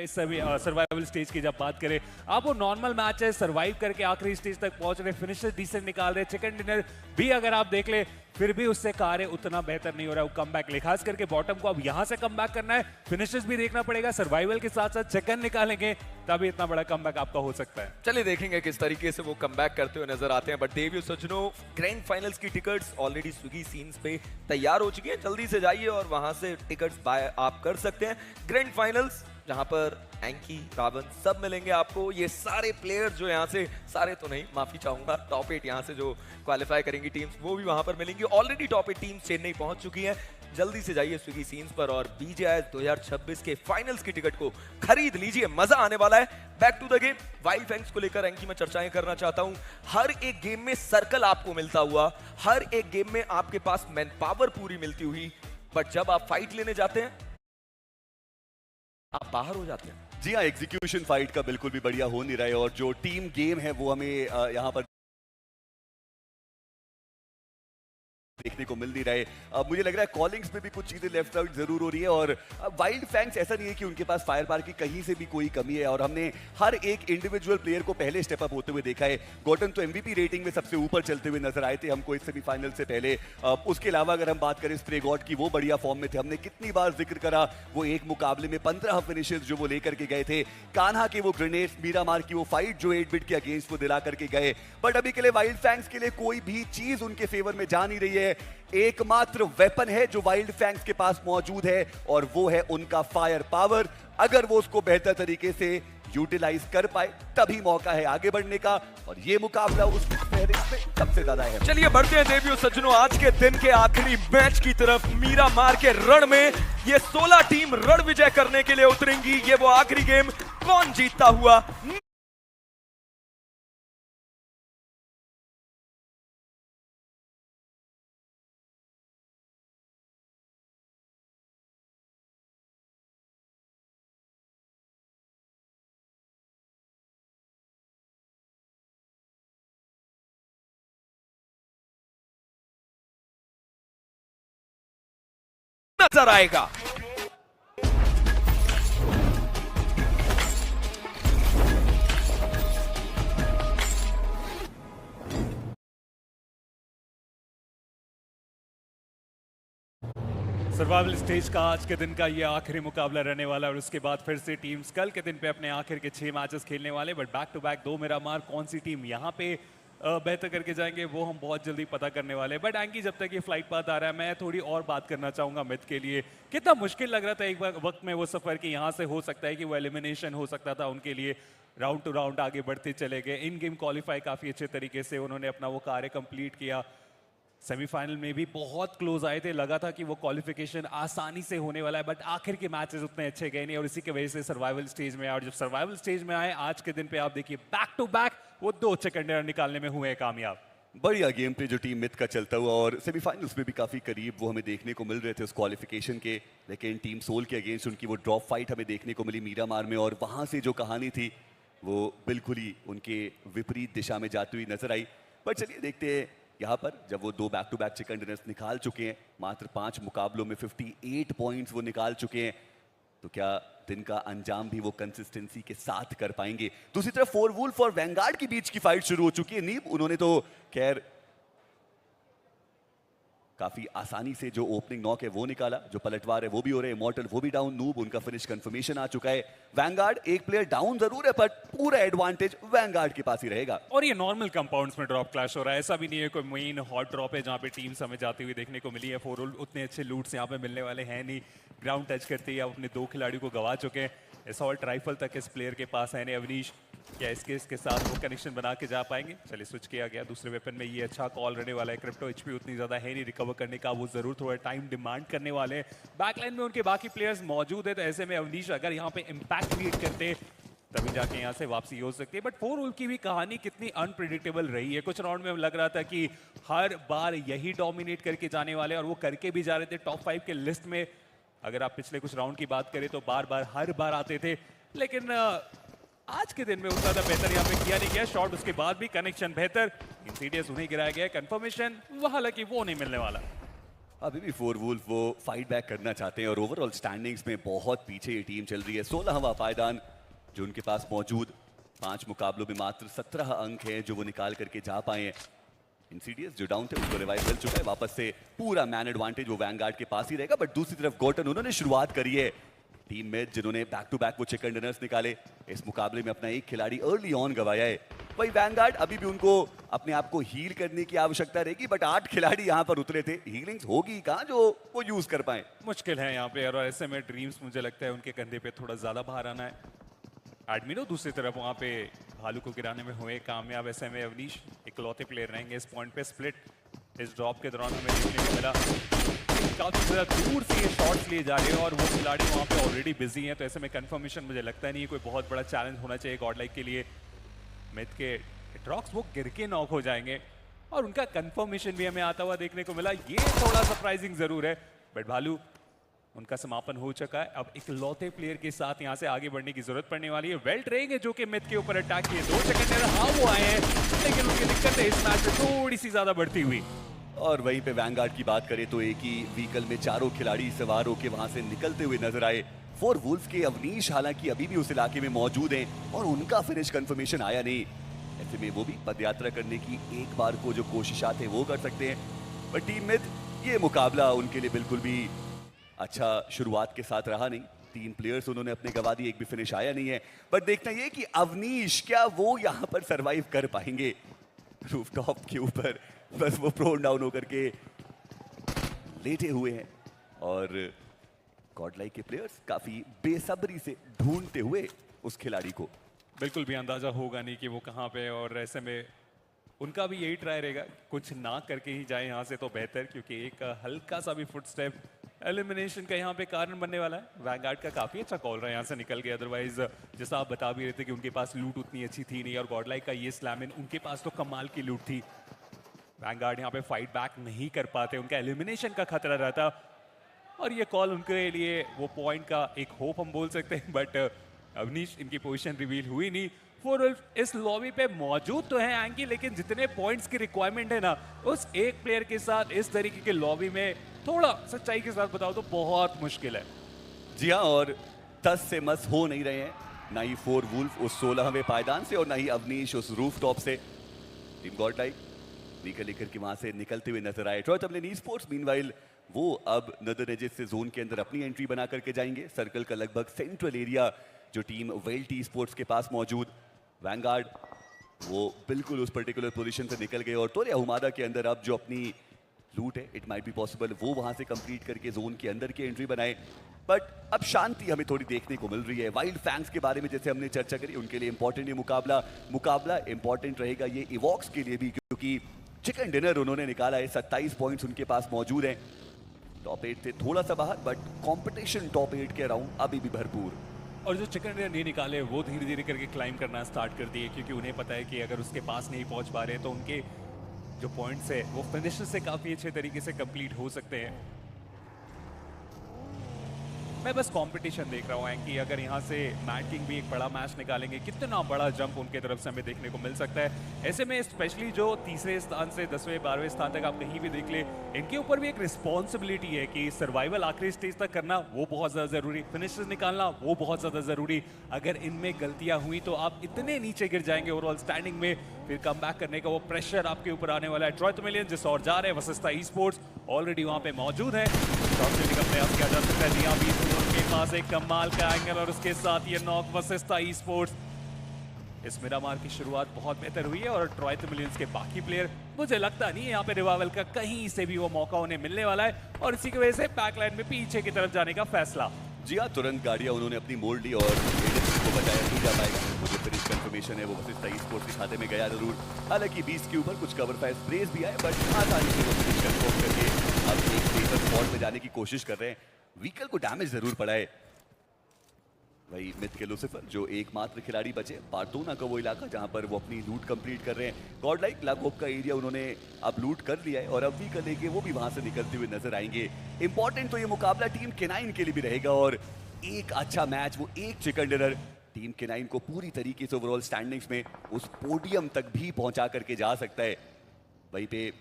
रहे सभी survival stage की जब बात करें, आप वो नॉर्मल मैच है सर्वाइव करके आखिरी स्टेज तक पहुंच रहे, फिनिशर्स डिसेंट निकाल रहे, चिकन डिनर भी अगर आप देख ले फिर भी उससे कार्य उतना बेहतर नहीं हो रहा है, वो कमबैक ले, खास करके बॉटम को अब यहां से कमबैक करना है, फिनिशर्स भी देखना पड़ेगा, सर्वाइवल के साथ साथ चिकन निकालेंगे तभी इतना बड़ा कमबैक आपका हो सकता है। चलिए देखेंगे किस तरीके से वो कमबैक करते हुए नजर आते हैं। बट देवियो सज्जनों, ग्रैंड फाइनल्स की टिकट्स ऑलरेडी स्विगी सीन्स पे तैयार हो चुकी हैं, जल्दी से जाइए और वहां से टिकट्स बाय आप कर सकते हैं। ग्रैंड फाइनल्स जहां पर एंकी, रावण सब मिलेंगे आपको। ये सारे प्लेयर्स जो यहाँ से, सारे तो नहीं, माफी चाहूंगा, टॉप 8 यहाँ से जो क्वालिफाई करेंगी टीम्स वो भी वहां पर मिलेंगी। ऑलरेडी टॉप 8 टीम्स चेन्नई पहुंच चुकी हैं। जल्दी से जाइए स्विगी सीन्स पर और बीजीआई 2026 के फाइनल्स की टिकट को खरीद लीजिए, मजा आने वाला है। Back to the game, Wild Fangs को लेकर एंकी में चर्चाएं करना चाहता हूं। हर एक गेम में सर्कल आपको मिलता हुआ, हर एक गेम में आपके पास मैन पावर पूरी मिलती हुई, बट जब आप फाइट लेने जाते हैं आप बाहर हो जाते हैं। जी हाँ, एग्जीक्यूशन फाइट का बिल्कुल भी बढ़िया हो नहीं रहा है और जो टीम गेम है वो हमें यहाँ पर देखने को मिल नहीं रहा है। मुझे लग रहा है कॉलिंग्स में भी कुछ चीजें लेफ्ट आउट जरूर हो रही है और वाइल्ड फैंग्स ऐसा नहीं है कि उनके पास फायर पावर की कहीं से भी कोई कमी है और हमने हर एक इंडिविजुअल प्लेयर को पहले स्टेप अप होते हुए देखा है। गॉटन तो एमवीपी रेटिंग में सबसे ऊपर चलते हुए नजर आए थे हमको इस सेमीफाइनल से पहले। उसके अलावा अगर हम बात करें स्प्रे गॉड की, वो बढ़िया फॉर्म में थे, हमने कितनी बार जिक्र करा वो एक मुकाबले में 15 फिनिशेस जो वो लेकर के गए थे, कान्हा के वो ग्रेनेड्स, मीरामार की वो फाइट जो 8 बिट के अगेंस्ट वो दिला करके गए। बट अभी के लिए वाइल्ड फैंग्स के लिए कोई भी चीज उनके फेवर में जा नहीं रही है। एकमात्र वेपन है जो वाइल्ड फैंग्स के पास मौजूद है और वो है उनका फायर पावर। अगर वो उसको बेहतर तरीके से यूटिलाइज कर पाए तभी मौका है आगे बढ़ने का और ये मुकाबला उस फहरिस्त में सबसे ज्यादा है। चलिए बढ़ते हैं देवियों सज्जनों आज के दिन के आखिरी मैच की तरफ। मीरामार के रण में ये 16 टीम रण विजय करने के लिए उतरेंगी। ये वो आखिरी गेम, कौन जीतता हुआ नजर आएगा। सर्वाइवल स्टेज का आज के दिन का ये आखिरी मुकाबला रहने वाला है और उसके बाद फिर से टीम्स कल के दिन पे अपने आखिर के 6 मैचेस खेलने वाले। But back to back 2 Miramar, कौन सी टीम यहाँ पे बेहतर करके जाएंगे वो हम बहुत जल्दी पता करने वाले हैं। बट एंकी, जब तक ये फ्लाइट पाथ आ रहा है मैं थोड़ी और बात करना चाहूंगा मिथ के लिए। कितना मुश्किल लग रहा था एक वक्त में वो सफर कि यहाँ से हो सकता है कि वो एलिमिनेशन हो सकता था उनके लिए। राउंड टू राउंड आगे बढ़ते चले गए, इन गेम क्वालिफाई काफी अच्छे तरीके से उन्होंने अपना वो कार्य कंप्लीट किया। सेमीफाइनल में भी बहुत क्लोज आए थे, लगा था कि वो क्वालिफिकेशन आसानी से होने वाला है, बट आखिर के मैचेस उतने अच्छे गए नहीं और इसी की वजह से सर्वाइवल स्टेज में आए। और जब सर्वाइवल स्टेज में आए आज के दिन पे आप देखिए बैक टू बैक वो 2 चिकन डिनर निकालने में हुए कामयाब। बढ़िया गेम प्ले जो टीम मिथ का चलता हुआ और सेमीफाइनल्स में भी काफी करीब वो हमें देखने को मिल रहे थे उस क्वालिफिकेशन के, लेकिन टीम सोल के अगेंस्ट उनकी वो ड्रॉप फाइट हमें देखने को मिली मीरामार में और वहां से जो कहानी थी वो बिल्कुल ही उनके विपरीत दिशा में जाती हुई नजर आई। पर चलिए देखते हैं यहाँ पर जब वो 2 back to back chicken dinners निकाल चुके हैं, मात्र 5 मुकाबलों में 58 पॉइंट्स वो निकाल चुके हैं, तो क्या दिन का अंजाम भी वो कंसिस्टेंसी के साथ कर पाएंगे। दूसरी तरफ 4 वुल्फ और वैंगार्ड के बीच की फाइट शुरू हो चुकी है। नीब उन्होंने तो खैर काफी आसानी से जो ओपनिंग नॉक है वो निकाला, जो पलटवार है वो भी हो रहे हैं, इमॉर्टल वो भी डाउन, नूब उनका फिनिश कंफर्मेशन आ चुका है। वैंगार्ड एक प्लेयर डाउन जरूर है पर पूरा एडवांटेज वैंगार्ड के पास ही रहेगा। और ये नॉर्मल कंपाउंड्स में ड्रॉप क्लैश हो रहा है, ऐसा भी नहीं है कोई मेन हॉट ड्रॉप है जहाँ पे टीम्स हमें जाती हुई देखने को मिली है। 4 उतने अच्छे लूट्स यहाँ पे मिलने वाले हैं नहीं, ग्राउंड टच करते ही आप अपने 2 खिलाड़ियों को गवा चुके हैं। असॉल्ट राइफल तक इस प्लेयर के पास है नहीं। अवनीश क्या इसके साथ वो कनेक्शन बना के जा पाएंगे? चलिए स्विच किया गया दूसरे वेपन में, ये अच्छा कॉल रहने वाला है। क्रिप्टो एचपी उतनी ज्यादा है नहीं रिकवर करने का, वो जरूर थोड़ा टाइम डिमांड करने वाले हैं। बैकलाइन में उनके बाकी प्लेयर्स मौजूद है, तो ऐसे में अवनीश अगर यहाँ पे इम्पैक्ट क्रिएट करते तभी जाके यहाँ से वापसी हो सकती है। बट 4 वुल्फ की भी कहानी कितनी अनप्रिडिक्टेबल रही है। कुछ राउंड में लग रहा था कि हर बार यही डोमिनेट करके जाने वाले और वो करके भी जा रहे थे। टॉप 5 के लिस्ट में अगर आप पिछले कुछ राउंड की बात करें तो हर बार आते थे, लेकिन आज के दिन में उतना ज्यादा बेहतर यहाँ पे किया नहीं गया। शॉट उसके बाद भी कनेक्शन बेहतर, इंसीडियस उन्हें गिराया गया, कंफर्मेशन हालांकि वो नहीं मिलने वाला। अभी भी फोर वुल्फ वो फाइट बैक करना चाहते हैं और ओवरऑल स्टैंडिंग्स में बहुत पीछे ये टीम चल रही है। 16वां पायदान जो उनके पास मौजूद, 5 मुकाबलों में मात्र 17 अंक हैं जो वो निकाल करके जा पाए हैं। इंसीडियस जो डाउन थे उसको रिवाइव मिल चुका है, वापस से पूरा मैन एडवांटेज वो वैनगार्ड के पास ही रहेगा। बट दूसरी तरफ गोटन उन्होंने शुरुआत करी है, टीम में जिन्होंने बैक टू बैक वो चिकन डिनर्स निकाले, इस मुकाबले में अपना एक खिलाड़ी अर्ली ऑन गवाया है। वही वैनगार्ड अभी भी उनको अपने आप को हील करने की आवश्यकता रहेगी, बट 8 खिलाड़ी यहाँ पर उतरे थे, हीलिंग्स होगी कहाँ जो वो यूज कर पाए। मुश्किल है यहाँ पे, और ऐसे में ड्रीम्स मुझे लगता है उनके कंधे पे थोड़ा ज्यादा भार आना है। एडमिनो दूसरी तरफ वहाँ पे भालू को गिराने में हुए कामयाब। ऐसे में अवनीश इकलौते प्लेयर रहेंगे इस पॉइंट पे। स्प्लिट इस ड्रॉप के दौरान हमें देखने को मिला, काफी ज्यादा दूर से ये शॉट्स लिए जा रहे हैं और वो खिलाड़ी वहाँ पे ऑलरेडी बिजी हैं, तो ऐसे में कंफर्मेशन मुझे लगता नहीं है कोई बहुत बड़ा चैलेंज होना चाहिए गॉडलाइक के लिए। मिथ के ड्रॉक्स वो गिर के नॉक हो जाएंगे और उनका कंफर्मेशन भी हमें आता हुआ देखने को मिला, ये थोड़ा सरप्राइजिंग जरूर है। बट भालू उनका समापन हो चुका है, अब इकलौते प्लेयर के साथ यहाँ से आगे बढ़ने की जरूरत पड़ने वाली है। वेल्ट रहेंगे जो कि मिथ के ऊपर अटैक किए, 2 सेकंड हाँ वो आए हैं, लेकिन उनकी दिक्कत है इस मैच में थोड़ी सी ज्यादा बढ़ती हुई। और वहीं पे वैनगार्ड की बात करें तो एक ही व्हीकल में 4 खिलाड़ी सवार होकर वहां से निकलते हुए नजर आए। फोर वुल्फ के अवनीश हालांकि अभी भी उस इलाके में मौजूद हैं और उनका फिनिश कंफर्मेशन आया नहीं। ऐसे में वो भी पदयात्रा करने की एक बार को जो कोशिशात है वो कर सकते हैं, पर टीम मिथ ये मुकाबला उनके लिए बिल्कुल भी अच्छा शुरुआत के साथ रहा नहीं। 3 प्लेयर्स उन्होंने अपने गवा दिए, एक भी फिनिश आया नहीं है। बट देखना ये कि अवनीश क्या वो यहाँ पर सरवाइव कर पाएंगे। रूफटॉप के ऊपर बस वो प्रोन डाउन होकर के लेटे हुए हैं और गॉडलाइक के प्लेयर्स काफी बेसब्री से ढूंढते हुए उस खिलाड़ी को। बिल्कुल भी अंदाजा होगा नहीं कि वो कहाँ पे, और ऐसे में उनका भी यही ट्राई रहेगा कुछ ना करके ही जाए यहाँ से तो बेहतर, क्योंकि एक हल्का सा भी फुटस्टेप एलिमिनेशन का यहाँ पे कारण बनने वाला है। वैनगार्ड का काफी अच्छा कॉल रहा है, यहाँ से निकल गया, अदरवाइज जैसा आप बता भी रहे थे कि उनके पास लूट उतनी अच्छी थी नहीं, और गॉडलाइक का ये स्लैम इन उनके पास तो कमाल की लूट थी। वैनगार्ड यहाँ पे फाइट बैक नहीं कर पाते, उनका एलिमिनेशन का खतरा रहता, और ये कॉल उनके लिए वो पॉइंट का एक होप हम बोल सकते हैं। बट अवनीश इनकी पोजीशन रिवील हुई नहीं। फोर वुल्फ इस लॉबी पे मौजूद तो है एंकी, लेकिन जितने पॉइंट्स की रिक्वायरमेंट है ना उस एक प्लेयर के साथ इस तरीके के लॉबी में थोड़ा सच्चाई के साथ बताओ तो बहुत मुश्किल है। जी हाँ, और 10 से मस हो नहीं रहे हैं, ना ही फोर वुल्फ उस 16वें पायदान से और ना ही अवनीश उस रूफटॉप से। टीम गॉडलाइक व्हीकल लेकर के वहां से निकलते हुए नजर आए। ट्रॉय तबलिन ई-स्पोर्ट्स मीनवाइल वो अब नदर एजेस से जोन के अंदर अपनी एंट्री बना करके जाएंगे। सर्कल का लगभग सेंट्रल एरिया जो टीम वेल्ट ई-स्पोर्ट्स के पास मौजूद। वैनगार्ड वो बिल्कुल उस पर्टिकुलर पोजीशन से निकल गए और तोरे हुमादा के अंदर अब जो अपनी लूट है, इट माइट बी पॉसिबल वो वहां से कंप्लीट करके जोन के अंदर की एंट्री बनाए। बट अब शांति हमें थोड़ी देखने को मिल रही है। वाइल्ड फैंग्स के बारे में जैसे हमने चर्चा करी, उनके लिए इंपॉर्टेंट ये मुकाबला इंपॉर्टेंट रहेगा ये इवॉक्स के लिए भी, क्योंकि चिकन डिनर उन्होंने निकाला है। 27 पॉइंट्स उनके पास मौजूद हैं। टॉप 8 थे थोड़ा सा बाहर, बट कंपटीशन टॉप 8 के अराउंड अभी भी भरपूर। और जो चिकन डिनर नहीं निकाले वो धीरे धीरे करके क्लाइम करना स्टार्ट कर दिए, क्योंकि उन्हें पता है कि अगर उसके पास नहीं पहुंच पा रहे हैं तो उनके जो पॉइंट्स है वो फिनिशर से काफी अच्छे तरीके से कंप्लीट हो सकते हैं। मैं बस कंपटीशन देख रहा हूँ कि अगर यहाँ से मैट किंग भी एक बड़ा मैच निकालेंगे, कितना बड़ा जंप उनके तरफ से हमें देखने को मिल सकता है। ऐसे में स्पेशली जो तीसरे स्थान से 10वें 12वें स्थान तक आप कहीं भी देख ले, इनके ऊपर भी एक रिस्पॉन्सिबिलिटी है कि सर्वाइवल आखिरी स्टेज तक करना वो बहुत ज़्यादा ज़रूरी, फिनिशर्स निकालना वो बहुत ज़्यादा ज़रूरी। अगर इनमें गलतियाँ हुई तो आप इतने नीचे गिर जाएंगे ओवरऑल स्टैंडिंग में, फिर कम बैक करने का वो प्रेशर आपके ऊपर आने वाला है। ट्रॉय तमिलियन जिस और जा रहे हैं, वशिष्ठा ई-स्पोर्ट्स ऑलरेडी वहाँ पे मौजूद है, लेने का प्रयास किया जा सकता है। दिया भी उनके पास एक कमाल का एंगल और उसके साथ ये नॉक। वशिष्ठा ई-स्पोर्ट्स इस मिरामार की शुरुआत बहुत बेहतर हुई है और ट्रॉय तमिलियंस के बाकी प्लेयर, मुझे लगता नहीं है यहाँ पे रिवाइवल का कहीं से भी वो मौका उन्हें मिलने वाला है, और इसी की वजह से बैकलाइन में पीछे की तरफ जाने का फैसला। जी हाँ, तुरंत गाड़ियां उन्होंने अपनी मोड़ ली और को बचाया नहीं जा पाएगा। मुझे फिनिश कंफर्मेशन है वो वशिष्ठा ई-स्पोर्ट्स के खाते में गया जरूर। हालांकि 20 के ऊपर कुछ कवर फायर स्प्रेज भी आए, बट आसानी से वो फिनिश कंफर्म करके अब एक सेफर स्पॉट में जाने की कोशिश कर रहे हैं। व्हीकल को डैमेज जरूर पड़ा है। वही मिथ के लूसिफर जो एकमात्र खिलाड़ी बचे, बार्टोना का वो इलाका जहां पर वो अपनी लूट कंप्लीट कर रहे हैं। गॉडलाइक लागोप का एरिया उन्होंने अब लूट कर लिया है और अब व्हीकल लेके वो भी वहां से निकलते हुए नजर आएंगे। इंपॉर्टेंट तो ये मुकाबला टीम K9 के लिए भी रहेगा और एक अच्छा मैच, वो एक चिकन डिनर टीम K9 को पूरी तरीके से ओवरऑल स्टैंडिंग्स में उस पोडियम तक भी पहुंचा करके जा सकता है। वहीं पे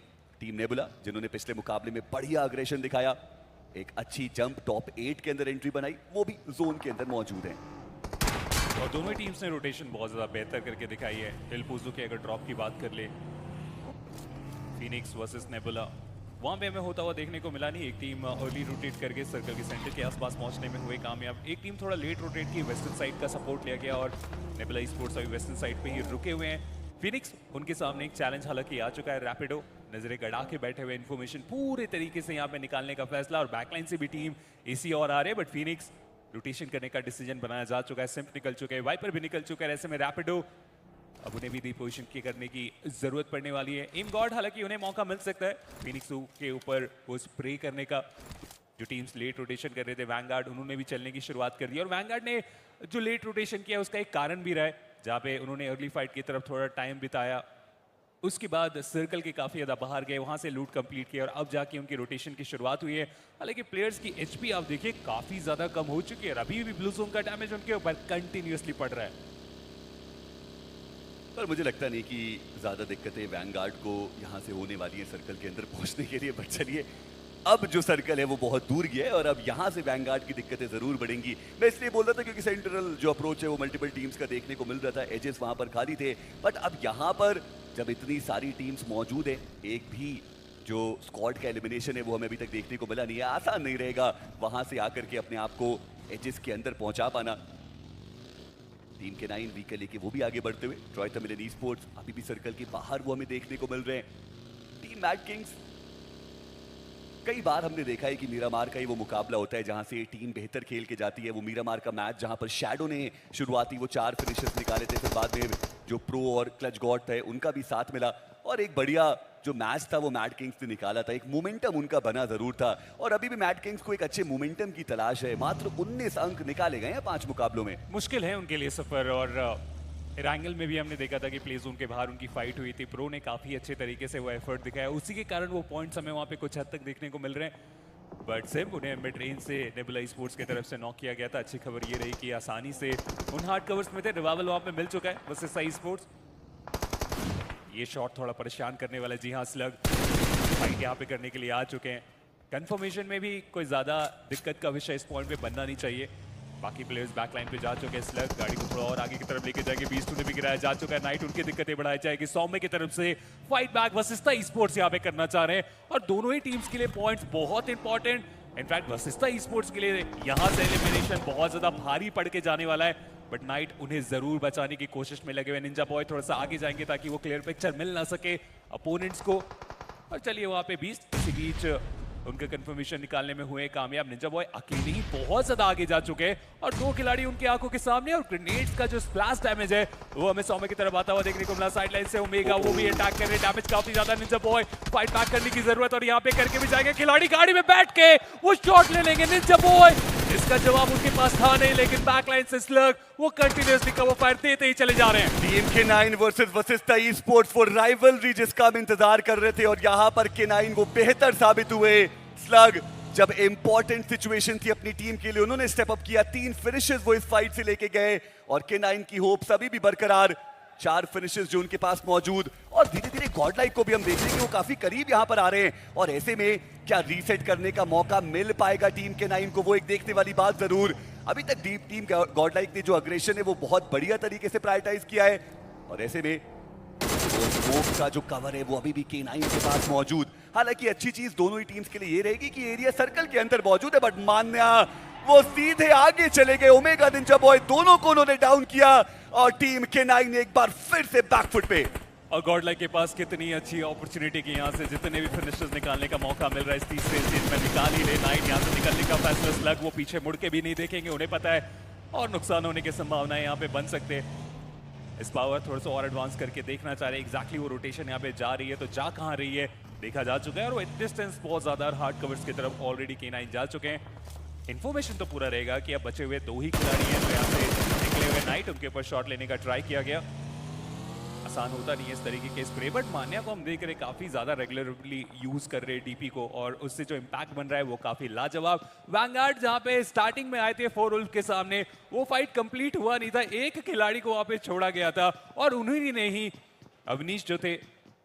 टीम नेबुला जिन्होंने पिछले मुकाबले में बढ़िया अग्रेशन दिखाया, एक अच्छी जंप टॉप 8 के अंदर एंट्री बनाई, वो भी जोन के अंदर मौजूद हैं। और दोनों टीम्स ने रोटेशन बहुत ज़्यादा बेहतर करके दिखाई है। हिलपूजू के अगर ड्रॉप की बात कर ले, फिनिक्स वर्सेस नेबुला, वहाँ पे हमें होता हुआ देखने को मिला नहीं। एक टीम अर्ली रोटेट करके सर्कल के सेंटर के आसपास पहुंचने में हुए कामयाब, एक टीम थोड़ा लेट रोटेट की, वेस्टर्न साइड का सपोर्ट लिया गया और नेबुला स्पोर्ट्स अभी वेस्टर्न साइड पे ही रुके हुए हैं। फिनिक्स उनके सामने एक चैलेंज हालांकि आ चुका है, रैपिडो नजरें गड़ा के बैठे हुए, इन्फॉर्मेशन पूरे तरीके से यहाँ पे निकालने का फैसला, और बैकलाइन से भी टीम इसी और आ रहे हैं, बट फिनिक्स रोटेशन करने का डिसीजन बनाया जा चुका है। सिम्प निकल चुके हैं, वाइपर भी निकल चुका है, ऐसे में रैपिडो अब उन्हें भी पोजीशन की करने की जरूरत पड़ने वाली है। एम गॉड हालांकि उन्हें मौका मिल सकता है फिनिक्स के ऊपर वो स्प्रे करने का। जो टीम्स लेट रोटेशन कर रहे थे, वैंगार्ड, उन्होंने भी चलने की शुरुआत कर दी, और वैंगार्ड ने जो लेट रोटेशन किया उसका एक कारण भी रहा है, जहाँ पे उन्होंने अर्ली फाइट की तरफ थोड़ा टाइम बिताया, उसके बाद सर्कल के काफ़ी ज़्यादा बाहर गए, वहाँ से लूट कंप्लीट किया, और अब जाके उनकी रोटेशन की शुरुआत हुई है। हालांकि प्लेयर्स की एचपी आप देखिए काफ़ी ज़्यादा कम हो चुकी है, अभी भी ब्लू जोन का डैमेज उनके ऊपर कंटिन्यूसली पड़ रहा है। पर मुझे लगता नहीं कि ज़्यादा दिक्कतें वैंगार्ड को यहाँ से होने वाली हैं सर्कल के अंदर पहुँचने के लिए, बट चलिए अब जो सर्कल है वो बहुत दूर गया है और अब यहाँ से वैंगार्ड की दिक्कतें ज़रूर बढ़ेंगी। मैं इसलिए बोल रहा था क्योंकि सेंट्रल जो अप्रोच है वो मल्टीपल टीम्स का देखने को मिल रहा था, एजेस वहाँ पर खाली थे, बट अब यहाँ पर जब इतनी सारी टीम्स मौजूद है, एक भी जो स्क्वाड का एलिमिनेशन है वो हमें अभी तक देखने को मिला नहीं है। आसान नहीं रहेगा वहाँ से आकर के अपने आप को एजेस के अंदर पहुँचा पाना। टीम के 9 वीक लेके वो भी आगे बढ़ते हुए, ट्रॉय तमिलन ई-स्पोर्ट्स अभी भी सर्कल के बाहर वो हमें देखने को मिल रहे हैं। टीम मैड किंग्स, कई बार हमने देखा है कि मीरामार का ही वो मुकाबला होता है जहां से टीम बेहतर खेल के जाती है। वो मीरामार का मैच जहां पर शैडो ने शुरुआती वो 4 फिनिशेस निकाले थे, फिर बाद में जो प्रो और क्लच गॉड थे उनका भी साथ मिला, और एक बढ़िया जो मैच था वो मैड किंग्स ने निकाला था। एक मोमेंटम उनका बना जरूर था, और अभी भी मैड किंग्स को एक अच्छे मोमेंटम की तलाश है। मात्र 19 अंक निकाले गए हैं 5 मुकाबलों में। मुश्किल है उनके लिए सफर, और रैंगल में भी हमने देखा था कि प्ले जोन के बाहर उनकी फाइट हुई थी, प्रो ने काफी अच्छे तरीके से वो एफर्ट दिखाया, उसी के कारण वो पॉइंट्स हमें वहाँ पे कुछ हद तक देखने को मिल रहे हैं। बट सिर्फ उन्हें मिड रेंज से नेबुला स्पोर्ट्स की तरफ से नॉक किया गया था। अच्छी खबर ये रही कि आसानी से उन हार्ड कवर्स में थे, रिवाइवल वहाँ पे मिल चुका है वर्सेस साई स्पोर्ट्स। ये शॉट थोड़ा परेशान करने वाला है, जी हाँ, स्लग फाइट यहाँ पे करने के लिए आ चुके हैं। कंफर्मेशन में भी कोई ज्यादा दिक्कत का विषय इस पॉइंट पे बनना नहीं चाहिए। बाकी प्लेयर्स बैकलाइन पे जा चुके हैं, स्लग गाड़ी को थोड़ा और आगे की तरफ लेके जाएंगे, बीस्ट ने भी गिराया जा चुका है, नाइट उनकी दिक्कतें बढ़ाई जाएगी। सौम्य की तरफ से फाइट बैक वशिष्ठा ई-स्पोर्ट्स यहाँ पे करना चाह रहे हैं, और दोनों ही टीम्स के लिए पॉइंट्स बहुत इंपॉर्टेंट। इनफैक्ट वशिष्ठा ई-स्पोर्ट्स के लिए यहाँ से एलिमिनेशन बहुत ज्यादा भारी पड़ के जाने वाला है, बट नाइट उन्हें जरूर बचाने की कोशिश में लगे हुए। निंजा बॉय थोड़ा सा आगे जाएंगे ताकि वो क्लियर पिक्चर मिल ना सके अपोनेंट्स को, और चलिए वहाँ पे बीस्ट इसी बीच उनके कंफर्मेशन निकालने में हुए कामयाब। निंजा बॉय अकेले ही बहुत ज्यादा आगे जा चुके हैं, और 2 खिलाड़ी उनकी आंखों के सामने, और ग्रेनेड्स का जो स्प्लैश डैमेज है वो हमें सौम्य की तरफ आता हुआ देखने को मिला। साइड लाइन से ओमेगा वो भी अटैक कर रहे हैं, डैमेज काफी ज्यादा। निंजा बॉय फाइट बैक करने की जरूरत, और यहाँ पे करके भी जाएंगे खिलाड़ी, गाड़ी में बैठ के वो शॉट ले लेंगे। निंजा बॉय, इसका जवाब उनके पास था नहीं, लेकिन बैकलाइन से स्लग वो कंटिन्यूअसली कवर फायर देते ही चले जा रहे हैं। टीम के 9 वर्सेस वशिष्ठा ई-स्पोर्ट्स वो राइवलरी जिसका हम इंतजार कर रहे थे, और यहाँ पर के 9 वो बेहतर साबित हुए। स्लग जब इंपॉर्टेंट सिचुएशन थी अपनी टीम के लिए, उन्होंने स्टेप अप किया, 3 फिनिशेस वो इस फाइट से लेके गए, और के 9 की होप्स अभी भी बरकरार, 4 फिनिशेस जो उनके पास मौजूद, और धीरे धीरे गॉडलाइक को भी हम देख रहे हैं कि वो काफी करीब यहाँ पर आ रहे हैं, और ऐसे में क्या रीसेट करने का मौका मिल पाएगा टीम के 9 को, वो एक देखने वाली बात जरूर। अभी तक टीम गॉडलाइक ने जो अग्रेशन है वो बहुत बढ़िया तरीके से प्रायोरिटाइज किया है, और ऐसे में स्मोक का जो कवर है वो अभी भी K9 के पास मौजूद। हालांकि अच्छी चीज दोनों ही टीम्स के लिए ये रहेगी कि एरिया सर्कल के अंदर मौजूद है, बट मान्या वो सीधे आगे चले गए। ओमेगा निंजा बॉय दोनों को उन्होंने डाउन किया, और टीम K9 एक बार फिर से बैकफुट पे। और गॉडलाइक के पास कितनी अच्छी अपॉर्चुनिटी की यहाँ से जितने भी फिनिशर्स निकालने का मौका मिल रहा है इस तीसरे स्टेज में निकाल ही ले। नाइट यहाँ से निकलने का फैसला, स्लग वो पीछे मुड़ के भी नहीं देखेंगे, उन्हें पता है, और नुकसान होने की संभावनाएं यहाँ पे बन सकते हैं। इस पावर थोड़ा सा और एडवांस करके देखना चाह रहे हैं एग्जैक्टली वो रोटेशन यहाँ पे जा रही है तो जा कहाँ रही है देखा जा चुका है, और वो डिस्टेंस बहुत ज्यादा हार्ड कवर्स की तरफ ऑलरेडी K9 जा चुके हैं। इन्फॉर्मेशन तो पूरा रहेगा कि अब बचे हुए 2 ही खिलाड़ी हैं जो यहाँ से निकले हुए। नाइट उनके ऊपर शॉट लेने का ट्राई किया गया, आसान होता नहीं है इस तरीके के स्प्रे, बट मान्या को हम देख रहे काफी ज्यादा रेगुलरली यूज कर रहे हैं डीपी को, और उससे जो इम्पैक्ट बन रहा है वो काफी लाजवाब। वैंगार्ड जहाँ पे स्टार्टिंग में आए थे 4 उल्फ के सामने, वो फाइट कंप्लीट हुआ नहीं था, एक खिलाड़ी को वहाँ पे छोड़ा गया था, और उन्हीं ने ही अवनीश जो थे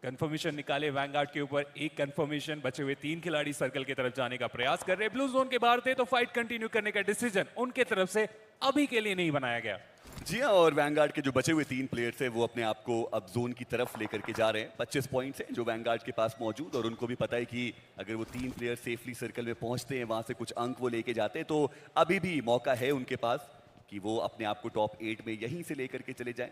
कंफर्मेशन निकाले वैंगार्ड के ऊपर, एक कंफर्मेशन, बचे हुए 3 खिलाड़ी सर्कल की तरफ जाने का प्रयास कर रहे हैं। ब्लू जोन के बाहर थे तो फाइट कंटिन्यू करने का डिसीजन उनके तरफ से अभी के लिए नहीं बनाया गया। जी हाँ, और वैंगार्ड के जो बचे हुए 3 प्लेयर्स हैं वो अपने आप को अब जोन की तरफ लेकर के जा रहे हैं। 25 पॉइंट्स हैं जो वैंगार्ड के पास मौजूद, और उनको भी पता है कि अगर वो 3 प्लेयर सेफली सर्कल में पहुंचते हैं, वहां से कुछ अंक वो लेके जाते हैं, तो अभी भी मौका है उनके पास कि वो अपने आप को टॉप 8 में यहीं से लेकर के चले जाएं।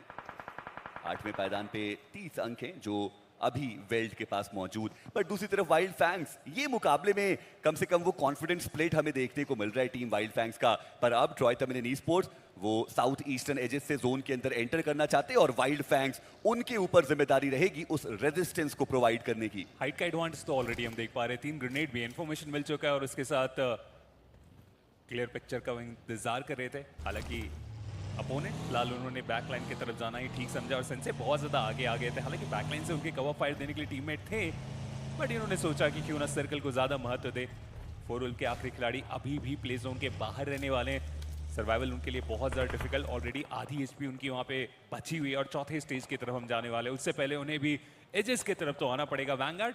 8वें पायदान पे 30 अंक हैं जो अभी वेल्ड के पास मौजूद। पर दूसरी तरफ वाइल्ड फैंग्स, ये मुकाबले में कम से कम वो कॉन्फिडेंस स्प्लिट हमें देखने को मिल रहा है टीम वाइल्ड फैंग्स का। पर अब ट्रॉय तमिलियन ई-स्पोर्ट्स वो साउथ ईस्टर्न एजेस से जोन के अंदर एंटर करना चाहते हैं, और वाइल्ड फैंग्स उनके ऊपर जिम्मेदारी रहेगी उस रेजिस्टेंस को प्रोवाइड करने की। हाइट का एडवांटेज तो ऑलरेडी हम देख पा रहे हैं, 3 ग्रेनेड भी, इन्फॉर्मेशन मिल चुका है और उसके साथ क्लियर पिक्चर का इंतजार कर रहे थे। हालांकि अपोनेंट फिलहाल उन्होंने बैकलाइन की तरफ जाना ही ठीक समझा और सेंसे बहुत ज्यादा आगे आ गए थे। हालांकि बैकलाइन से उनके कवर फायर देने के लिए टीममेट थे, बट इन्होंने सोचा कि क्यों ना सर्कल को ज्यादा महत्व दे। फोरुल के आखिरी खिलाड़ी अभी भी प्ले जोन के बाहर रहने वाले हैं, सर्वाइवल उनके लिए बहुत ज़्यादा डिफिकल्ट। ऑलरेडी आधी एचपी उनकी वहाँ पे बची हुई है और चौथे स्टेज की तरफ हम जाने वाले हैं। उससे पहले उन्हें भी एजेस की तरफ तो आना पड़ेगा। वैंगार्ड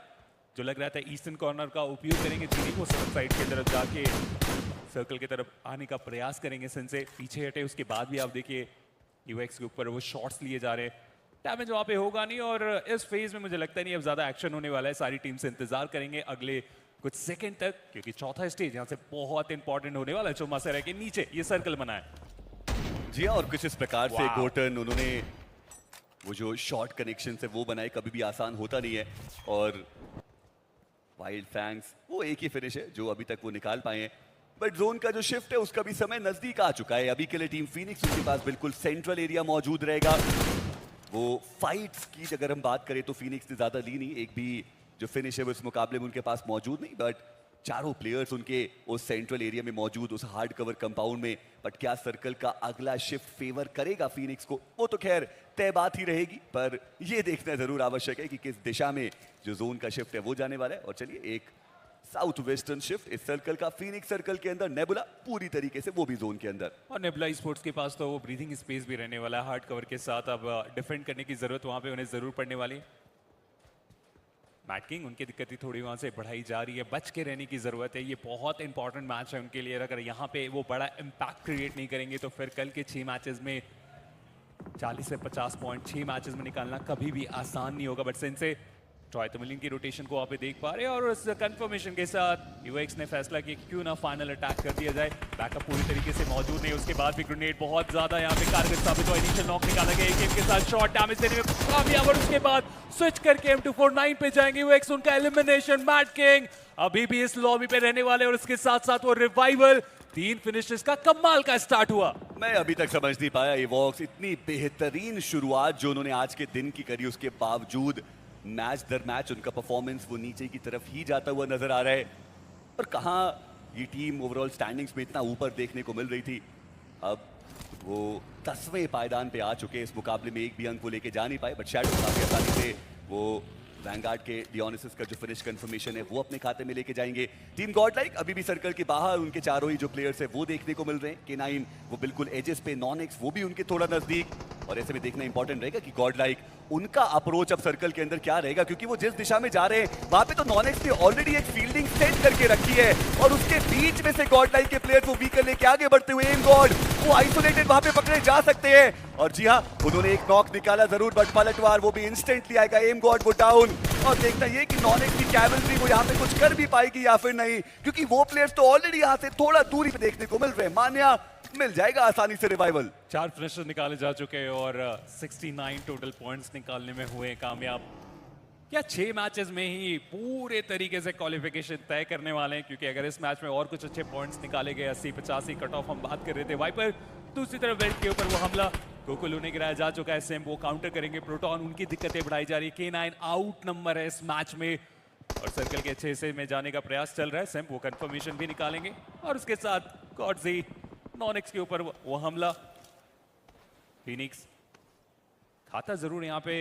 जो लग रहा था ईस्टर्न कॉर्नर का उपयोग करेंगे, तीन वो साइड की तरफ जाके सर्कल की तरफ आने का प्रयास करेंगे। सेंसे पीछे हटे, उसके बाद भी आप देखिए यूएक्स के ऊपर वो शॉट्स लिए जा रहे हैं। डैमेज वहाँ पे होगा नहीं और इस फेज में मुझे लगता नहीं अब ज़्यादा एक्शन होने वाला है। सारी टीम से इंतजार करेंगे अगले कुछ सेकंड तक, क्योंकि चौथा स्टेज यहाँ से बहुत इंपॉर्टेंट होने वाला है। चौमासरा के नीचे ये सर्कल बना है। जी हाँ, और कुछ इस प्रकार से गोटन उन्होंने वो जो शॉर्ट कनेक्शन है वो बनाए, कभी भी आसान होता नहीं है। और वाइल्ड फैंग्स वो एक ही फिनिश है जो अभी तक वो निकाल पाए हैं, बट जोन का जो शिफ्ट है उसका भी समय नजदीक आ चुका है। अभी के लिए टीम फीनिक्स उनके पास बिल्कुल सेंट्रल एरिया मौजूद रहेगा। वो फाइट्स की अगर हम बात करें तो फीनिक्स ने ज्यादा ली नहीं, एक भी जो फिनिश है वो इस मुकाबले में उनके पास मौजूद नहीं, बट चारों प्लेयर्स उनके उस सेंट्रल एरिया में मौजूद, उस हार्ड कवर कंपाउंड में। बट क्या सर्कल का अगला शिफ्ट फेवर करेगा फीनिक्स को, वो तो खैर तय बात ही रहेगी, पर ये देखना जरूर आवश्यक है कि किस दिशा में जो जोन का शिफ्ट है वो जाने वाला है। और चलिए, एक साउथ वेस्टर्न शिफ्ट इस सर्कल का, फीनिक्स सर्कल के अंदर, नेबुला पूरी तरीके से वो भी जोन के अंदर। और नेबुला स्पोर्ट्स के पास तो वो ब्रीथिंग स्पेस भी रहने वाला है हार्ड कवर के साथ। अब डिफेंड करने की जरूरत वहां पे उन्हें जरूर पड़ने वाली। मैट किंग उनकी दिक्कत ही थोड़ी वहां से बढ़ाई जा रही है, बच के रहने की जरूरत है। ये बहुत इंपॉर्टेंट मैच है उनके लिए। अगर यहाँ पे वो बड़ा इम्पैक्ट क्रिएट नहीं करेंगे तो फिर कल के 6 मैचेस में 40 से 50 पॉइंट 6 मैचेस में निकालना कभी भी आसान नहीं होगा। बट सिंसे ट्रॉय तमिलियन की रोटेशन को आप देख पा रहे हैं और उस कंफर्मेशन के साथ यूएक्स ने फैसला किया क्यों ना फाइनल अटैक कर दिया जाए। बैकअप पूरी तरीके से मौजूद नहीं, उसके बाद भी ग्रेनेड बहुत ज्यादा यहाँ पे कारगर साबित हुआ। इनिशियल नॉक निकाला गया एक के साथ, शॉट डैमेज देने में कामयाब और उसके बाद स्विच करके M249 पे जाएंगे यूएक्स। उनका एलिमिनेशन, मैट किंग अभी भी इस लॉबी पे रहने वाले और उसके साथ साथ वो रिवाइवल। 3 फिनिशेस का कमाल का स्टार्ट हुआ। मैं अभी तक समझ नहीं पाया एवॉक्स इतनी बेहतरीन शुरुआत जो उन्होंने आज के दिन की करी, उसके बावजूद मैच दर मैच उनका परफॉर्मेंस वो नीचे की तरफ ही जाता हुआ नजर आ रहा है। और कहाँ ये टीम ओवरऑल स्टैंडिंग्स में इतना ऊपर देखने को मिल रही थी, अब वो 10वें पायदान पे आ चुके। इस मुकाबले में एक भी अंक वो लेके जा नहीं पाए, बट शैडो काफी आसानी से वो वैंगार्ड के डियोनिसिस का जो फिनिश कंफर्मेशन है वो अपने खाते में लेके जाएंगे। टीम गॉडलाइक अभी भी सर्कल के बाहर, उनके चारों ही जो प्लेयर्स है वो देखने को मिल रहे हैं। K9 वो बिल्कुल एजेस पे, नॉन-एक्स वो भी उनके थोड़ा नजदीक। और ऐसे में देखना इंपॉर्टेंट रहेगा कि गॉडलाइक उनका अप्रोच अब सर्कल के अंदर क्या रहेगा, क्योंकि वो जिस दिशा में जा रहे हैं वहां पे तो नॉन-एक्स ने ऑलरेडी एक फील्डिंग सेट करके रखी है और उसके बीच में से गॉडलाइक के प्लेयर्स वो व्हीकल लेके आगे बढ़ते हुए एम गॉड वो आइसोलेटेड वहां पे पकड़े जा सकते हैं। और जी हाँ, उन्होंने एक नॉक निकाला जरूर, बट पलटवार वो भी इंस्टेंटली आएगा। एम गॉड वो डाउन। और देखना ये कि नॉन-एक्स की कैवलरी वो यहाँ पे कुछ कर भी पाएगी या फिर नहीं, क्योंकि वो प्लेयर्स तो ऑलरेडी यहाँ से थोड़ा दूरी पे देखने को मिल रहे हैं। मान्या मिल जाएगा आसानी से रिवाइवल। 4 फिनिशर्स निकाले जा चुके हैं और 69 टोटल पॉइंट्स निकालने में हुए कामयाब। क्या 6 मैचेस में ही पूरे तरीके से क्वालिफिकेशन तय करने वाले हैं, क्योंकि अगर इस मैच में और कुछ अच्छे पॉइंट्स निकाले गए, 80-85 कट ऑफ हम बात कर रहे थे। वाइपर दूसरी तरफ वेल्ट के ऊपर वो हमला कोकुल उन्हें गिराया जा चुका है। सेम वो काउंटर करेंगे, प्रोटॉन उनकी दिक्कतें बढ़ाई जा रही है। K9 आउट नंबर है इस मैच में और सर्कल के अच्छे से में जाने का प्रयास चल रहा है। सेम वो कंफर्मेशन भी निकालेंगे और उसके साथ गॉडजी नॉन-एक्स के ऊपर वो हमला। फीनिक्स खाता जरूर यहाँ पे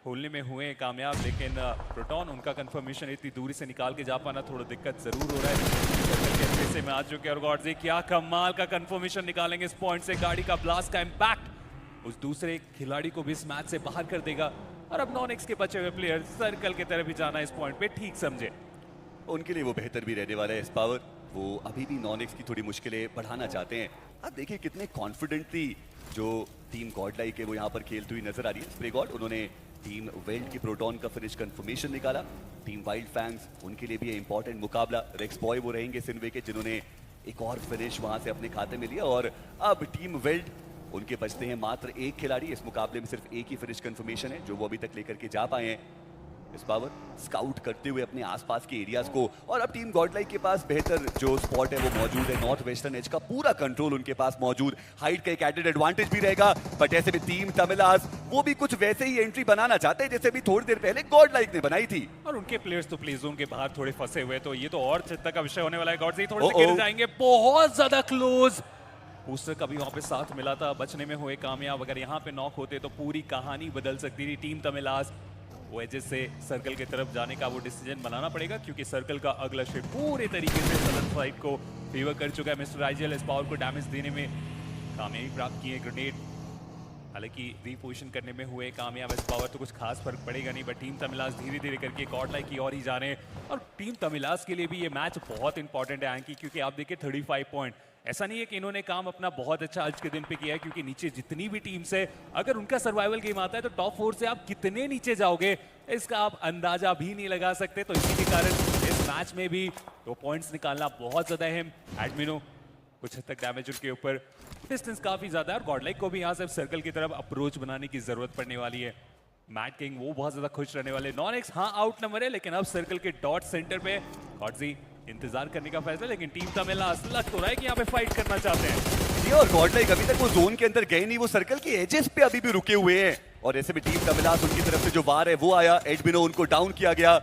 खोलने में हुए कामयाब, लेकिन प्रोटॉन उनका कंफर्मेशन इतनी दूरी से निकाल के जा पाना थोड़ा दिक्कत जरूर हो रहा है। सर्कल के अच्छे से में आ चुके हैं और गॉडजी क्या कमाल का कंफर्मेशन निकालेंगे इस पॉइंट से। गाड़ी का ब्लास्ट का इम्पैक्ट उस दूसरे खिलाड़ी को भी इस मैच से बाहर कर देगा। और अब नॉन एक्स के बचे हुए प्लेयर सर्कल की तरफ ही जाना इस पॉइंट पे ठीक समझे। उनके लिए वो बेहतर भी रहने वाला है इस पावर। वो अभी भी नॉन एक्स की थोड़ी मुश्किलें बढ़ाना चाहते हैं। आप देखिए कितने कॉन्फिडेंटली जो टीम गॉड लाइक है वो यहाँ पर खेलती हुई नजर आ रही है। स्प्रे गॉड उन्होंने टीम वेल्ड की प्रोटॉन का फिनिश कंफर्मेशन निकाला। टीम वाइल्ड फैंग्स उनके लिए भी ये इंपॉर्टेंट मुकाबला। रेक्स बॉय वो रहेंगे सिनवे के जिन्होंने एक और फिनिश वहां से अपने खाते में लिया। और अब टीम वेल्ड उनके बचते हैं मात्र एक खिलाड़ी। इस मुकाबले में सिर्फ एक ही फिनिश कंफर्मेशन है जो वो अभी तक लेकर के जा पाए हैं। इस पावर स्काउट करते हुए अपने आसपास के एरियाज को, और अब टीम गॉडलाइक के पास बेहतर जो स्पॉट है वो मौजूद है। नॉर्थ वेस्टर्न एज का पूरा कंट्रोल उनके पास मौजूद। हाइट का एक एडेड एडवांटेज भी रहेगा। बट ऐसे में टीम तमिलास वो भी कुछ वैसे ही एंट्री बनाना चाहते हैं जैसे भी थोड़ी देर पहले गॉडलाइक ने बनाई थी। और उनके प्लेयर्स तो प्ले जोन के बाहर थोड़े फंसे हुए, तो ये तो और चिंता का विषय होने वाला है। गॉड से थोड़े से गिर जाएंगे, बहुत ज्यादा क्लोज। बूस्टर कभी वहां पे साथ मिला था, बचने में हुए कामयाब। अगर यहाँ पे नॉक होते तो पूरी कहानी बदल सकती थी। टीम तमिलास वो एजेस से सर्कल की तरफ जाने का वो डिसीजन बनाना पड़ेगा, क्योंकि सर्कल का अगला शिफ्ट पूरे तरीके से सदन साइड को फेवर कर चुका है। मिस्टर आइजल इस पावर को डैमेज देने में कामयाबी प्राप्त की है। ग्रेनेड हालांकि रीपोजिशन करने में हुए कामयाब। इस पावर तो कुछ खास फर्क पड़ेगा नहीं, बट टीम तमिलास धीरे धीरे करके गॉडलाइक की ओर ही जा रहे हैं। और टीम तमिलास के लिए भी ये मैच बहुत इंपॉर्टेंट है एंकी, क्योंकि आप देखिए 35 पॉइंट। ऐसा नहीं है कि इन्होंने काम अपना बहुत अच्छा आज के दिन पे किया है, क्योंकि नीचे जितनी भी टीम्स है अगर उनका सर्वाइवल गेम आता है तो टॉप 4 से आप कितने नीचे जाओगे इसका आप अंदाजा भी नहीं लगा सकते। तो इसी के कारण इस मैच में भी तो पॉइंट्स निकालना बहुत ज्यादा अहम। एडमिनो कुछ हद तक डैमेज उनके ऊपर, डिस्टेंस काफी ज्यादा है और गॉडलाइक को भी यहाँ से सर्कल की तरफ अप्रोच बनाने की जरूरत पड़ने वाली है। मैट किंग वो बहुत ज्यादा खुश रहने वाले। नॉन एक्स हाँ आउट नंबर है, लेकिन अब सर्कल के डॉट सेंटर पे गॉडजी इंतजार करने का फैसला। लेकिन टीम तमिलास लग तो रहा है कि यहाँ पे फाइट करना चाहते हैं। ये और गॉडलाइक अभी तक वो जोन के अंदर गए नहीं, वो सर्कल के एजेस पे अभी भी रुके हुए हैं। और ऐसे में टीम तमिलास उनकी तरफ से जो वार है वो आया, एडमिनो उनको डाउन किया गया।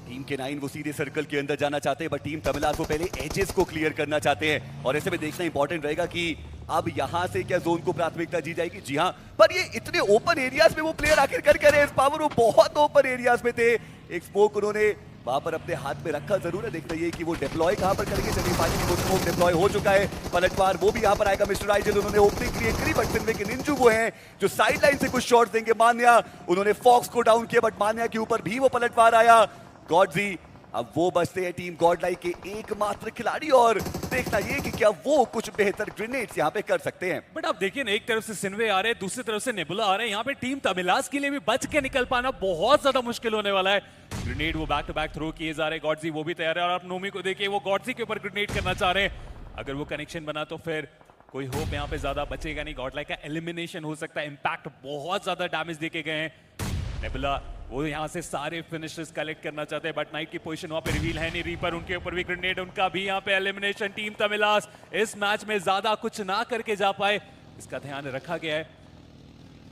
टीम के 9 वो सीधे सर्कल के अंदर जाना चाहते हैं, बट टीम तमिलास वो पहले एजेस को क्लियर करना चाहते हैं। और ऐसे में देखना इंपॉर्टेंट रहेगा कि अब यहां से क्या जोन को प्राथमिकता दी जाएगी। जी हां, पर ये इतने ओपन एरियाज में वो प्लेयर आखिर कर रहे हैं। इस पावर वो बहुत ओपन एरियाज में थे। एक स्मोक उन्होंने वहां पर अपने हाथ में रखा जरूर है। देखना ये कि वो डिप्लॉय कहां पर करेंगे। सेमीफाइनल में वो स्मोक डिप्लॉय हो चुका है। पलटवार वो भी यहां पर आएगा। मिस्टर आइजल उन्होंने ओपनिंग क्रिएट करी, बट सिन्वे के निंजू वो हैं जो साइड लाइन से कुछ शॉट्स देंगे। मान्या उन्होंने फॉक्स को डाउन किया, बट मान्या के ऊपर भी वो पलटवार आया। गॉडजी अब वो बचते हैं टीम गॉडलाइक के एकमात्र खिलाड़ी, और देखना ये कि क्या वो कुछ बेहतर ग्रेनेड्स यहाँ पे कर सकते हैं। बट आप देखिए ना, एक तरफ से सिन्वे आ रहे हैं, दूसरी तरफ से नेबुला आ रहे हैं। यहाँ पे टीम तमिलास के लिए भी बच के निकल पाना बहुत ज्यादा मुश्किल होने वाला है। ग्रेनेड वो बैक टू बैक थ्रो किए जा रहे हैं। गॉडजी वो भी तैयार है, और आप नोमी को देखिए वो गॉडजी के ऊपर ग्रेनेड करना चाह रहे हैं। अगर वो कनेक्शन बना तो फिर कोई होप यहाँ पे ज्यादा बचेगा नहीं। गॉडलाइक का एलिमिनेशन हो सकता है। इंपैक्ट बहुत ज्यादा डैमेज देके गए हैं। नेबुला वो यहाँ से सारे फिनिशर्स कलेक्ट करना चाहते हैं, बट नाइट की पोजीशन वहाँ पे रिवील है नहीं। रीपर उनके ऊपर भी ग्रेनेड, उनका भी यहाँ पे एलिमिनेशन। टीम तमिलास इस मैच में ज्यादा कुछ ना करके जा पाए, इसका ध्यान रखा गया है।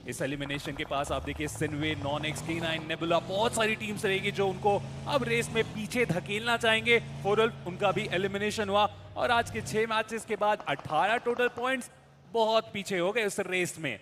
इस एलिमिनेशन के पास आप देखिए सिन्वे, नॉन एक्स, K9, नेबुला, बहुत सारी टीम्स रहेगी जो उनको अब रेस में पीछे धकेलना चाहेंगे। फोरल उनका भी एलिमिनेशन हुआ, और आज के 6 मैचेस के बाद 18 टोटल पॉइंट्स, बहुत पीछे हो गए उस रेस में।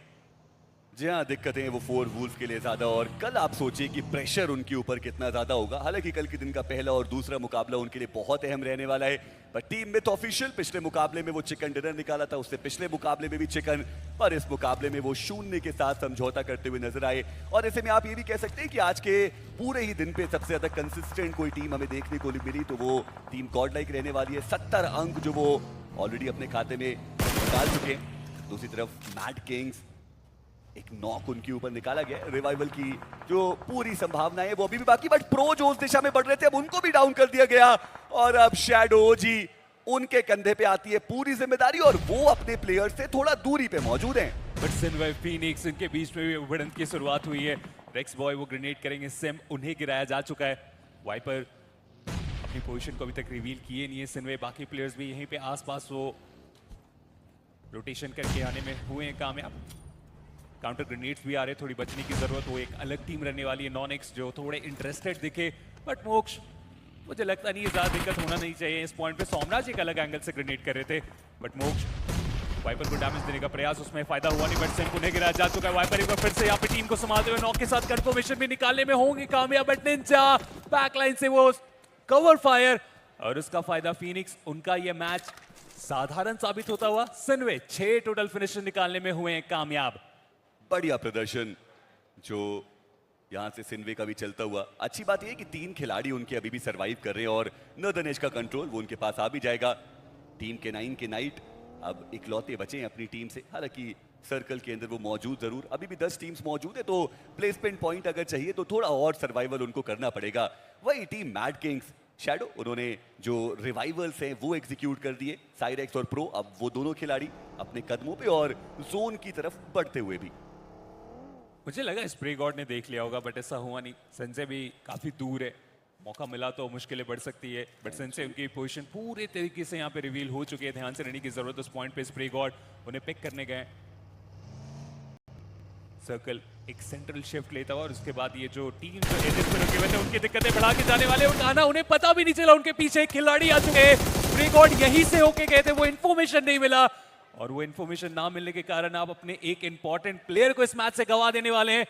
जी हाँ, दिक्कतें वो 4 वुल्फ के लिए ज्यादा। और कल आप सोचिए कि प्रेशर उनके ऊपर कितना ज्यादा होगा। हालांकि कल के दिन का पहला और दूसरा मुकाबला उनके लिए बहुत अहम रहने वाला है। पर टीम में तो ऑफिशियल पिछले मुकाबले में वो चिकन डिनर निकाला था, उससे पिछले मुकाबले में भी चिकन, पर इस मुकाबले में वो 0 के साथ समझौता करते हुए नजर आए। और ऐसे में आप ये भी कह सकते हैं कि आज के पूरे ही दिन पे सबसे ज्यादा कंसिस्टेंट कोई टीम हमें देखने को मिली तो वो टीम गॉडलाइक रहने वाली है। 70 अंक जो वो ऑलरेडी अपने खाते में निकाल चुके हैं। दूसरी तरफ मैट किंग्स, एक नॉक उनके ऊपर निकाला गया। रिवाइवल की जो पूरी संभावना है वो अभी भी बाकी, बट प्रो जो उस दिशा में बढ़ रहे थे अब उनको भी डाउन कर दिया गया। और अब शैडो जी उनके कंधे पे आती है पूरी जिम्मेदारी, और वो अपने प्लेयर से थोड़ा दूरी पे मौजूद हैं। बट सिन्वे, फीनिक्स, इनके बीच में भी भिड़ंत की शुरुआत हुई है। रेक्स बॉय वो ग्रेनेड करेंगे, सिम उन्हें गिराया जा चुका है। वाइपर अपनी पोजीशन को अभी तक रिवील किए नहीं है। सिन्वे, बाकी प्लेयर्स भी यहीं पे आसपास वो रोटेशन करके आने में हुए हैं कामयाब। काउंटर ग्रेनेड्स भी आ रहे, थोड़ी बचने की जरूरत। वो एक अलग टीम रहने वाली है नॉन एक्स जो थोड़े इंटरेस्टेड दिखे, बट मोक्ष मुझे लगता नहीं है ज्यादा दिक्कत होना नहीं चाहिए इस पॉइंट पे। सोमराज एक अलग एंगल से ग्रेनेड कर रहे थे, बट मोक्ष वाइपर को डैमेज देने का प्रयास, उसमें फायदा हुआ नहीं। बट सिम उन्हें गिराया जा चुका है। वाइपर एक बार फिर से यहाँ पे टीम को संभालते हुए नॉक के साथ कंफर्मेशन भी निकालने में होंगे कामयाब। बट निंजा बैकलाइन से वो कवर फायर, और उसका फायदा फीनिक्स। उनका ये मैच साधारण साबित होता हुआ सिन्वे 6 टोटल फिनिशर निकालने में हुए हैं कामयाब। बढ़िया प्रदर्शन जो यहाँ से सिन्वे का भी चलता हुआ। अच्छी बात यह है कि 3 खिलाड़ी उनके अभी भी सरवाइव कर रहे हैं और नॉर्दर्न एज का कंट्रोल वो उनके पास आ भी जाएगा। टीम के 9 के नाइट अब इकलौते बचे हैं अपनी टीम से, हालांकि सर्कल के अंदर वो मौजूद जरूर, अभी भी 10 टीम्स मौजूद है, तो प्लेसमेंट पॉइंट अगर चाहिए तो थोड़ा और सर्वाइवल उनको करना पड़ेगा। वही टीम मैड किंग्स शैडो, उन्होंने जो रिवाइवल्स हैं वो एग्जीक्यूट कर दिए। साइरेक्स और प्रो, अब वो दोनों खिलाड़ी अपने कदमों पे और जोन की तरफ बढ़ते हुए भी। मुझे लगा स्प्रे गॉड ने देख लिया होगा, बट ऐसा हुआ नहीं। संजय भी काफी दूर है, मौका मिला तो मुश्किलें बढ़ सकती है, बट संजय उनकी पोजीशन पूरे तरीके से यहाँ पे रिवील हो चुकी है। ध्यान से रहने की जरूरत है उस पॉइंट पे। स्प्रे गॉड उन्हें पिक करने गए, सर्कल एक सेंट्रल शिफ्ट लेता हुआ और उसके बाद ये जो टीम जो एजेस पे रुके हुए थे उनकी दिक्कतें बढ़ा के जाने वाले। उठाना उन्हें पता भी नहीं चला, उनके पीछे एक खिलाड़ी आ चुके हैं। स्प्रे गॉड यहीं से होके गए थे, वो इन्फॉर्मेशन नहीं मिला और वो इन्फॉर्मेशन ना मिलने के कारण आप अपने एक इंपॉर्टेंट प्लेयर को इस मैच से गवा देने वाले हैं।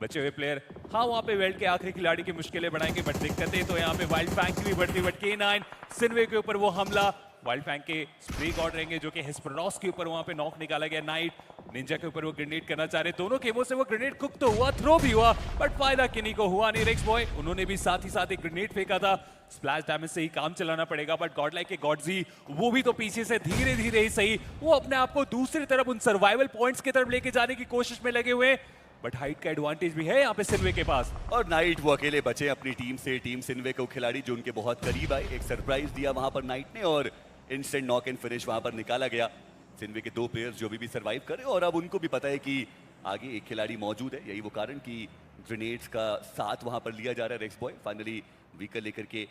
बचे हुए प्लेयर हाँ वहां पे वेल्ड के आखिरी खिलाड़ी की मुश्किलें बढ़ाएंगे, बट दिक्कतें तो यहाँ पे वाइल्ड फैंग की भी बढ़ती। बट K9 सिन्वे के ऊपर वो हमला, वाइल्ड फैंग के स्प्रे गॉड रहेंगे जो कि हिस्परॉस के ऊपर वहां पे नॉक निकाला गया। नाइट निंजा के ऊपर वो ग्रेनेड करना चाह रहे, दोनों गेमों से वो ग्रेनेड कुक तो हुआ, थ्रो भी हुआ, बट फायदा किन्हीं को हुआ नहीं। रेक्स बॉय उन्होंने भी साथ ही साथ एक ग्रेनेड फेंका था, स्प्लैश डैमेज से ही काम चलाना पड़ेगा। बट गॉडलाइक के गॉडजी वो भी तो पीछे से धीरे धीरे ही सही वो अपने आप को दूसरी तरफ उन सर्वाइवल पॉइंट्स की तरफ लेके जाने की कोशिश में लगे हुए, बट हाइट का एडवांटेज भी है यहाँ पे सिन्वे के पास। और नाइट वो अकेले बचे अपनी टीम से। टीम सिन्वे को खिलाड़ी जो उनके बहुत करीब आए, एक सरप्राइज दिया वहां पर नाइट ने और इंस्टेंट नॉक एंड फिनिश वहां पर निकाला गया। सिन्वे के 2 प्लेयर्स जो भी सर्वाइव कर रहे हैं और अब उनको भी पता है कि आगे एक खिलाड़ी मौजूद है, यही वो कारण कि ग्रेनेड्स का साथ वहां पर लिया जा रहा है। रेक्स बॉय फाइनली व्हीकल लेकर के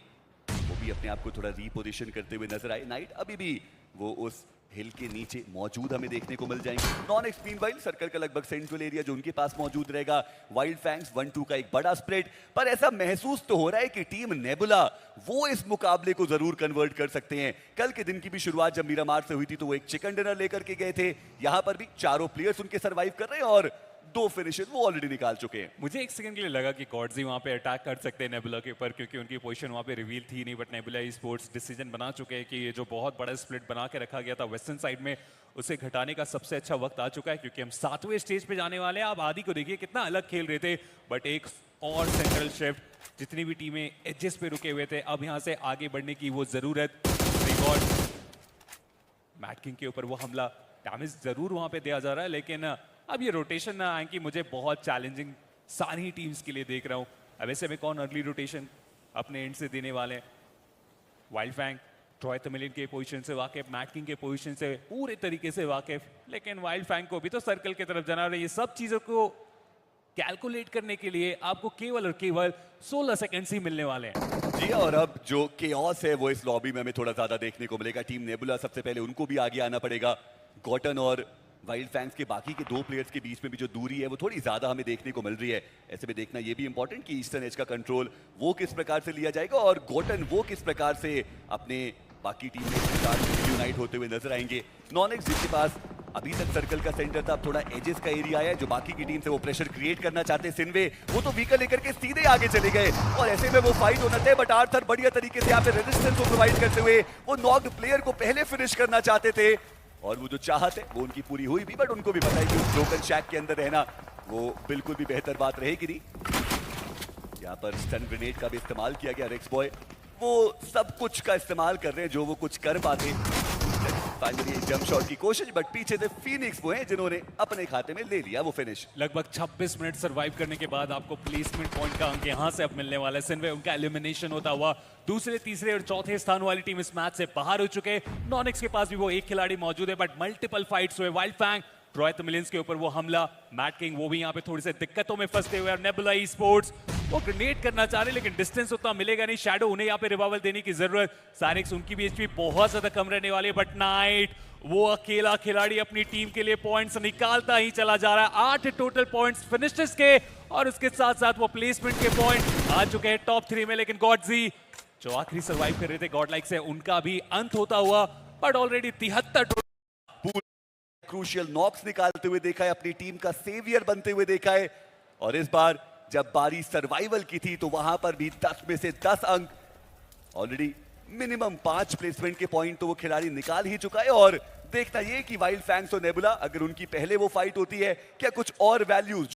वो भी अपने आप को थोड़ा रीपोजिशन करते हुए नजर आए। नाइट अभी भी वो उस हिल के नीचे मौजूद हमें देखने को मिल जाएंगे। नॉन एक्स मीनवाइल सर्कल का लगभग सेंट्रल एरिया जो उनके पास मौजूद रहेगा। वाइल्ड फैंग्स 1-2 का एक बड़ा स्प्रेड, पर ऐसा महसूस तो हो रहा है कि टीम नेबुला वो इस मुकाबले को जरूर कन्वर्ट कर सकते हैं। कल के दिन की भी शुरुआत जब मीरामार से हुई थी तो वो एक चिकन डिनर लेकर के गए थे, यहाँ पर भी चारों प्लेयर्स उनके सर्वाइव कर रहे हैं और 2 फिनिशेस वो ऑलरेडी निकाल चुके हैं। मुझे एक सेकंड के लिए लगा कि गॉडजी वहां पे अटैक कर सकते हैं नेबुला के ऊपर, क्योंकि उनकी पोजीशन वहां पे रिवील थी नहीं, बट नेबुला स्पोर्ट्स डिसीजन बना चुके हैं कि ये जो बहुत बड़ा स्प्लिट बना के रखा गया था वेस्टर्न साइड में, उसे घटाने का सबसे अच्छा वक्त आ चुका है, क्योंकि हम 7वें स्टेज पे जाने वाले हैं। आप आदि को देखिए कितना अलग खेल रहे थे, बट एक और सेंट्रल शिफ्ट, जितनी भी टीमें एजेस पे रुके हुए थे, अब यहाँ से आगे बढ़ने की वो जरूरत। मैट किंग के ऊपर वो हमला, डैमेज जरूर वहां पे दिया जा रहा है, लेकिन अब ये रोटेशन की मुझे बहुत चैलेंजिंग सारी टीम्स के लिए देख रहा हूँ। अब ऐसे में कौन अर्ली रोटेशन अपने एंड से देने वाले हैं? वाइल्ड फैंग ट्रॉय तमिलियन के पोजीशन से वाकिफ, मैट किंग के पोजीशन से पूरे तरीके से वाकिफ, लेकिन वाइल्ड फैंग को भी तो सर्कल की तरफ जाना है। ये सब चीजों को कैलकुलेट करने के लिए आपको केवल और केवल 16 सेकंड्स ही मिलने वाले हैं। जी, और अब जो केओस है वो इस लॉबी में हमें थोड़ा ज्यादा देखने को मिलेगा। टीम नेबुला सबसे पहले उनको भी आगे आना पड़ेगा। गॉटन और वाइल्ड फैंग्स के बाकी के 2 प्लेयर्स के बीच में भी जो दूरी है वो थोड़ी ज्यादा हमें देखने को मिल रही है। ऐसे में देखना ये भी इंपॉर्टेंट कि ईस्टर्न एज का कंट्रोल वो किस प्रकार से लिया जाएगा और गॉटन वो किस प्रकार से अपने बाकी टीम में यूनाइट होते हुए नजर आएंगे। नॉन एक्स जिसके पास अभी तक सर्कल का सेंटर था, अब थोड़ा एजेस का एरिया है, जो बाकी की टीम से वो प्रेशर क्रिएट करना चाहते हैं। सिन्वे वो तो व्हीकल लेकर के सीधे आगे चले गए और ऐसे में वो फाइट होना थे, बट आर्थर बढ़िया तरीके से यहाँ पे रेजिस्टेंस को प्रोवाइड करते हुए वो नॉक्ड प्लेयर को पहले फिनिश करना चाहते थे और वो जो चाहत है वो उनकी पूरी हुई भी, बट उनको भी पता है कि उस ब्रोकन शैक के अंदर रहना वो बिल्कुल भी बेहतर बात रहेगी नहीं। यहाँ पर स्टन ग्रेनेड का भी इस्तेमाल किया गया। रेक्स बॉय वो सब कुछ का इस्तेमाल कर रहे हैं जो वो कुछ कर पाते। फाइनली जंप शॉट की कोशिश, बट पीछे से फीनिक्स वो हैं जिन्होंने अपने खाते में ले लिया वो फिनिश। लगभग 26 मिनट सरवाइव करने के बाद आपको प्लेसमेंट पॉइंट का अंक यहाँ से अब मिलने वाला है। सिन्वे उनका एलिमिनेशन होता हुआ दूसरे, तीसरे और चौथे स्थान वाली टीम इस मैच से बाहर हो चुके। नॉन एक्स के पास भी वो एक खिलाड़ी मौजूद है, बट मल्टीपल फाइट्स हुए। वाइल्ड फैंग ट्रॉय तमिलियंस के ऊपर वो हमला, मैट किंग वो भी यहाँ पे थोड़ी से दिक्कतों में फंसते हुए, और नेबुला स्पोर्ट्स वो ग्रेनेड करना चाह रहे लेकिन डिस्टेंस उतना मिलेगा नहीं। शैडो उन्हें यहाँ पे रिवाइवल देने की जरूरत। साइरेक्स उनकी भी एचपी बहुत ज्यादा कम रहने वाली है, बट नाइट वो अकेला खिलाड़ी अपनी टीम के लिए पॉइंट्स निकालता ही चला जा रहा है। 8 टोटल पॉइंट्स फिनिशेस के, और उसके साथ साथ वो प्लेसमेंट के पॉइंट आ चुके हैं टॉप 3 में। लेकिन गॉडजी जो आखिरी सर्वाइव कर रहे थे गॉडलाइक से, उनका भी अंत होता हुआ, बट ऑलरेडी 73 क्रूशियल नॉक्स निकालते हुए देखा है, अपनी टीम का सेवियर बनते हुए देखा है। और इस बार जब बारी सर्वाइवल की थी तो वहां पर भी 10 में से 10 अंक, ऑलरेडी मिनिमम 5 प्लेसमेंट के पॉइंट तो वो खिलाड़ी निकाल ही चुका है। और देखना ये कि वाइल्ड फैंग्स और नेबुला अगर उनकी पहले वो फाइट होती है, क्या कुछ और वैल्यूज